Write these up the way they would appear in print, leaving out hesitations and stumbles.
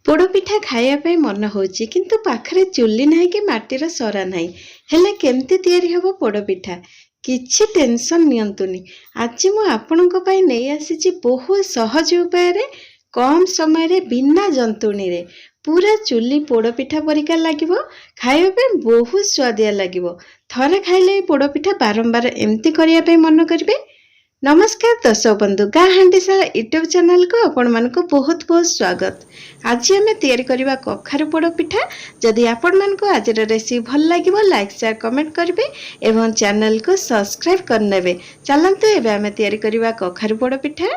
पोड़पिठा खाइबा मन होची किंतु पाखरे चुली नहीं कि माटीर सरा नहीं हेले केमती तैयारी हबो पोड़पिठा किछि टेंशन नियंतुनी। आज मु आपनक पई नै आसीची बहुत सहज उपाय रे कम समय रे बिना जंतुणी रे पूरा चुली पोड़पिठा परिका लागिबो खाइबा पे बहुत स्वादिया लागिबो। थरे खाइले पोड़पिठा बारंबार एमती करिया पे मन करिवे। नमस्कार दर्शक बंधु गाँ हांडीशाला यूट्यूब चैनल को आपण मानको बहुत बहुत स्वागत। आज आम तैयारी करबा कखारु पोड़पिठा। जदि आपण मानको आज रेसिपी भल लागिबो लाइक शेयर कमेंट करिवे एवं चैनल को सब्सक्राइब करनेबे। चलंतु एबे आम तैयारी करबा कखारु पोड़पिठा।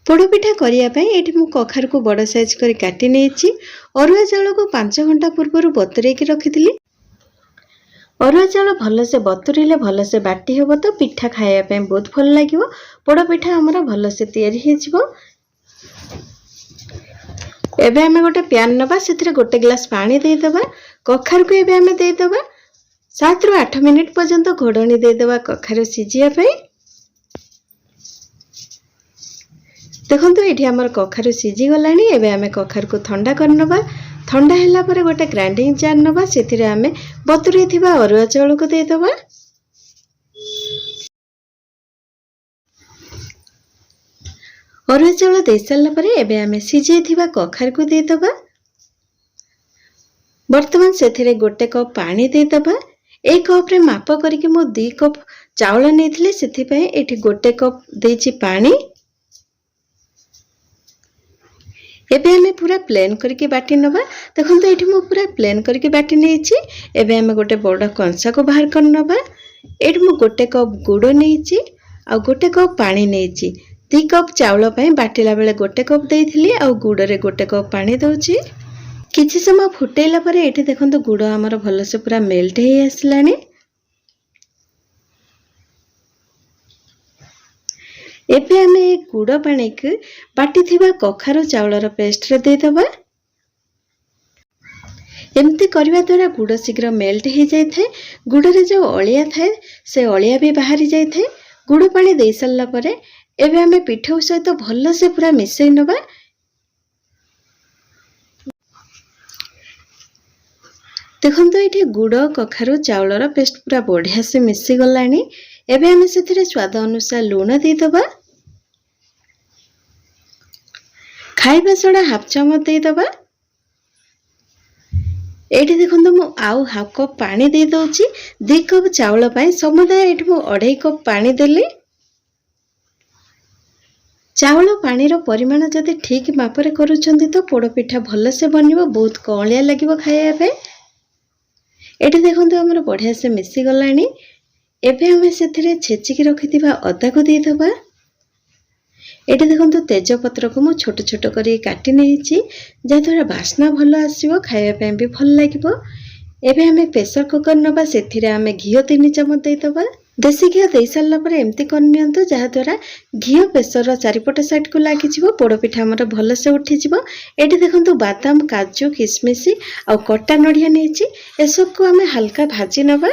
पोड़पिठा करिया पई एठी मु कखारु को बड़ साइज करी काटी नेछि। अरुआ चाउल को 5 घंटा पूर्व बतुरै के रखिथिली। अरुआ चाउल भलसे बतुरिले भलसे बाटी हेबो तो पिठा खाइबा पे बहुत भल लागिबो। पोड़पिठा हमर भलसे तैयारी हे जिवो। एबे हमें गोटे पैन नबा सेथिरे गोटे गिलास पानी दे दबा। कखारु को एबे हमें दे दबा 7 रु 8 मिनिट पर्यंत घोड़नी दे दबा कखारु सिजिया पे। देखंतु एठी हमर कखारु सिजी गलानी। एबे हमें कखारु को ठंडा करनबा। ठंडा हैला परे गोटे ग्राइंडिंग जार नबा सेथिरे हमें बतुरै थिबा अरुआ चाउल को दे दबा। अरुआ चाउल दे सारला परे एबे हमें सिझै थिबा कखारु को दे दबा। वर्तमान सेथिरे गोटे कप पानी दे दबा। ए कप रे माप करके मो 2 कप चाउल नेथिले सेथि पय एठी गोटे कप देछि पानी। एबे हमें पूरा प्लेन करके बाटी नबा। देखंतु एठी मु पूरा प्लेन करके बाटी नेछि। एबे हमें गोटे बड़ कंसा को बाहर कर नबा। एठी मु गोटे कप गुड़ नेछि आ गोटे कप पानी नेछि। 2 कप चाउल पय बाटिला बेले गोटे कप देइथिली आ गुड़ रे गोटे कप पानी दउछि। किछि समय फुटेला परे एठी देखंतु गुड़ हमर भलसे पूरा मेल्ट हे आसलानी। एबे हमें गुड़ पानी के बाटी थिबा कखारु चाउलर पेस्ट रे दे दबा। एमती करबा द्वारा गुड़ शीघ्र मेल्ट हो जाए थे। गुड़ रे जो अलिया थाए से अलिया भी बाहरी जाए थे। गुड़ पानी दे सारला परे एबे हमें पिठा सहित भल से पूरा मिसई नबा। देखंतु एठी गुड़ कखारु चाउलर पेस्ट पूरा बढ़िया से मिसी गलानी। एबे हमें सेथिरे स्वाद अनुसार लूण दे दबा। खाइबा सोडा हाफ चमच दे दबा। एठी देखंतु मु आउ हाफ कप पानी दे दउची। 2 कप चाउल पय समुदाय एठी मु 2.5 कप पानी देली। चाउल पानी रो परिमाण जदि ठीक मापरे करूछंती तो पोड़पिठा भल से बनिबो बहुत कौलिया लागिबो खाइबा पे। एठी देखंतु हमर बढ़िया से मिसी गलानी। एबे हमें सेथिरे छेचिकी रखिथिबा अदा को दे दबा। एठी देखंतु तेजपत्र को मु छोट छोट करी काटी नेछि जा द्वारा बास्ना भलो आसीबो खाइबा पे भी भल लागिबो। एबे हमें प्रेशर कुकर नबा सेथिरे हमें घियो 3 चमच दे दबा। देसी घियो दे सारला परे एमती कर नियंतु जा द्वारा घियो प्रेशर रो चारिपट साइड को लागि जिवो। पोड़पिठा हमर भल से उठी जिवो। एठी देखंतु बादाम काजू किशमिश आ कटा नडिया नेछि। ए सब को हमें हल्का भाजी नबा।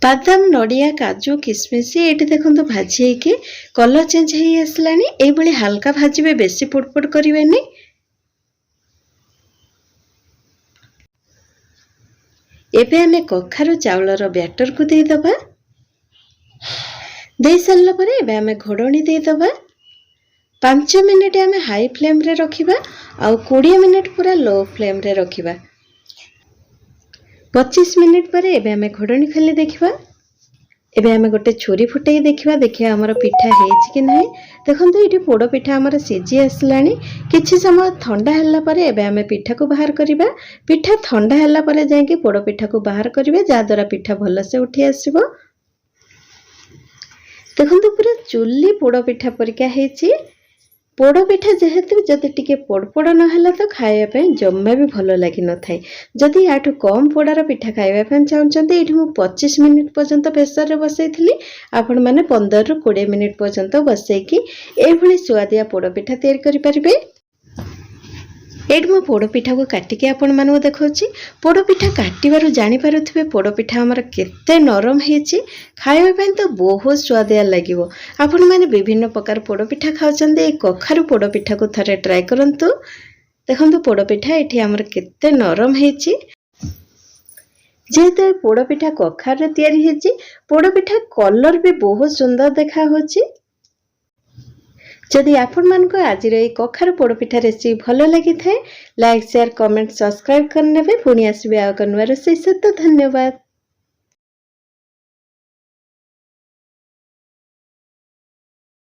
बादाम नडिया काजू किशमिश एठी देखंतु भाजी के कलर चेंज हे आसलानी। ए बळी हल्का भाजीबे बेसी पुडपुड करिवेनी। एबे हमें कखारु चाउलर बैटर को दे दबा। दे सारला परे एबे हमें घोड़नी दे दबा। 5 मिनिट हमें हाई फ्लेम रे रखिबा आ 20 मिनिट पूरा लो फ्लेम रे रखिबा। 25 मिनिट पर एबे हमें घोड़नी खाली देखिबा। एबे हमें गोटे छुरी फुटई देखिबा। देखिया हमर पिठा हेछि कि नाही। देखंतु एठी पोड़ पिठा हमर सिजी आसलानी। किछि समय ठंडा हल्ला परे एबे हमें पिठा को बाहर करिबा। पिठा ठंडा हल्ला परे जाय कि पोड़ पिठा को बाहर करिवे जा द्वारा पिठा भल से उठी आसीबो। देखंतु पूरा चुल्ली पोड़ पिठा परिका हेछि। पोड़ पिठा जेहेतु जदि टिके पोड़पोड़ न हला तो खाइबा पे जम्मा भी भलो लागि न थाए। जदि याठु कम पोड़ार पिठा खाइबा पे चाहउचंती एठी मु 25 मिनिट पर्यंत प्रेशर रे बसैथिली। आपण माने 15 रु 20 मिनिट पर्यंत बसैकी ए भली स्वादिया पोड़ पिठा तैयार करि परिबे। एट मो पोड़पिठा को काटिकी आपण मानू देखौछि। पोड़पिठा काटिबारु जानि पारुथिबे पोड़पिठा हमर केते नरम हेछि, खाଇବା ପାଇଁ तो बहुत स्वादिया लागिवो। आपण माने विभिन्न प्रकार पोड़पिठा खाउछन्ते, ए कखारु पोड़पिठा को थरे ट्राई करंतु। देखंतु पोड़पिठा एठी हमर केते नरम हेछि। जेते पोड़पिठा कखार रे तयारी हेछि, पोड़पिठा कलर भी बहुत सुंदर देखा होछि। जदि आपण मानको आज रे कखार पोड़पिठा रेसिपी भलो लगी थाए, लाइक शेयर कमेंट सब्सक्राइब करने पुणी आसबे आ करनवार से धन्यवाद।